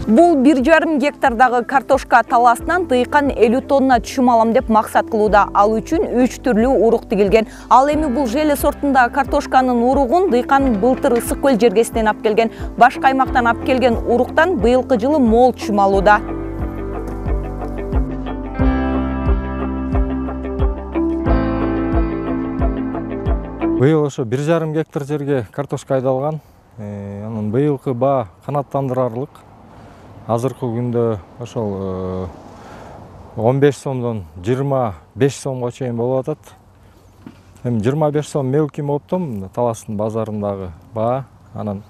Бул 1,5 гектардагы картошка таласынан дыйкан 50 тонна түшүм алам деп максат кылууда. Ал үчүн 3 түрлүү урук тигилген. Ал эми бул желе сортунда картошканын уругун дыйкан былтыр ысык көл жергесинен алып келген. Башка аймактан алып келген уруктан быйылкы жылы мол түшүм алууда. Быйыл ошо 1,5 гектар жерге картошка айдалган. Анын быйылкы баа канааттандырарлык. Азыркы күндө ошол 15 сомдон 25 сомго чейин болуп атат. Эми 25 сом мелкий оптом таластын базарындагы баа. Анан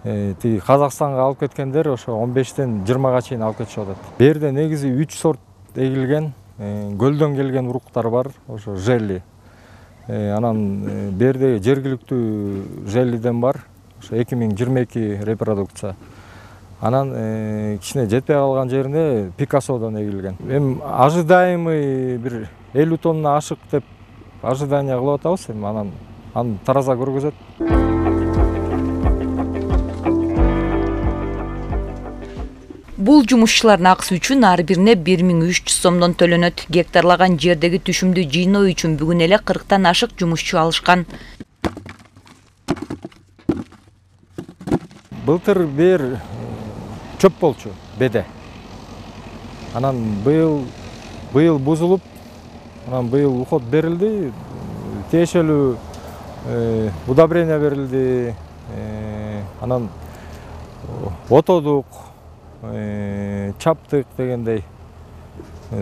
тиги Казакстанга алып кеткендер ошо 15тен 20га чейин алып кетишип атат. Бу жерде негизи 3 сорт эгилген, көлдөн келген уруктар бар, ошо желли. Анан бу жерде жергиликтүү желлиден бар, ошо 2022 репродукция. Анан кичине жетпей калган жерине Пикассодон эгилген. Эми ожидаемый бир 50 тонна ашык деп ожидание кылып атабыз. Эми анан тараза көргөзөт. Бул жумушчулардын акысы үчүн ар бирине 1300 сомдон төлөнөт. Гектарлаган жердеги түшүмдү жыйноо үчүн бүгүн эле 40тан ашык жумушчу алышкан. Былтыр бер чөп болчу, беде. Анан быйыл бузулуп, анан быйыл уход берилди, тиешелүү удобрение берилди, анан отодук, чаптык дегендей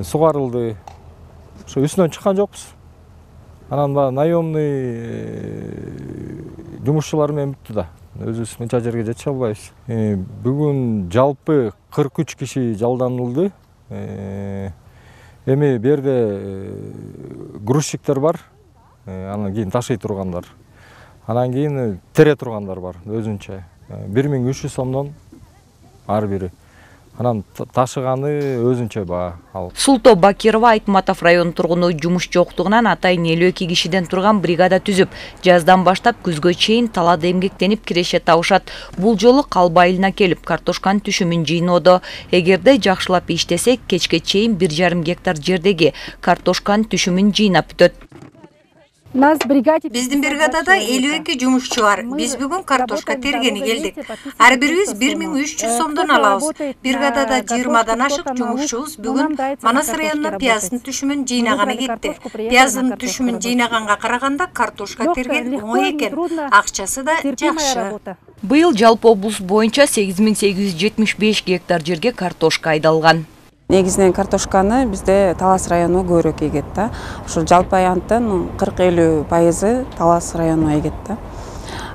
сугарылды. Ошо үстүнөн чыккан жокпуз. Анан наемный жумушчулар менен бүттү да. Өзүбүз мынча жерге жете албайбыз. Бүгүн жалпы 43 киши жалданылды. Эми бу жерде грузчиктер бар, анан кийин ташый тургандар. Анан кийин тере тургандар бар өзүнчө. 1300 сомдон ар бири. Анан ташыганы өзүнчө баа. Султо Бакирова Айтматов район тургуну жумуш жоктугунан атайын 52 кишиден турган бригада түзүп, жаздан баштап күзгө чейин талаада эмгектенип киреше табышат. Бул жолу Калба айылына келип картошканын түшүмүн жыйноодо. Эгерде жакшылап иштесек, кечке чейин 1,5 гектар жердеги картошканын түшүмүн жыйнап бүтөт. Биздин бригадада 52 жумушчу бар. Биз бүгүн картошка тергени келдик. Ар бирибиз 1300 сомдон алабыз. Бригадада 20дан ашык жумушчубуз бүгүн Манас районунун пияздын түшүмүн жыйнаганы кетти. Пияздын түшүмүн жыйнаганга караганда картошка терген оңой экен. Акчасы да жакшы. Быйыл жалпы облус боюнча 8875 гектар жерге картошка айдалган. Негизинен картошканы бизде Талас району көбүрөөк эгет да. Ушул жалпы аянттын 40-50% Талас району эгет да.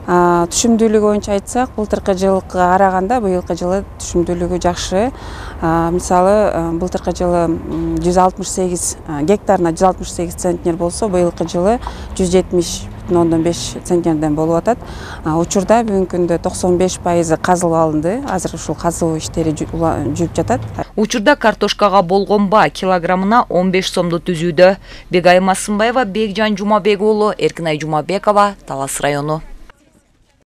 Түшүмдүүлүгү боюнча айтсак, былтыркы жылга караганда быйылкы жылы түшүмдүүлүгү жакшы. Мисалы, былтыркы жылы 168 гектарына 168 центнер болсо, быйылкы жылы 170,5 центнерден болуп атат. Учурда бүгүнкү күндө 95% казылып алынды. Азыр ушул казылуу иштери жүрүп жатат. Учурда картошкага болгон баа килограммына 15 сомду түзүүдө. Бегайым Асымбаева, Бекжан Жумабек уулу, Эркинай Жумабекова, Талас району.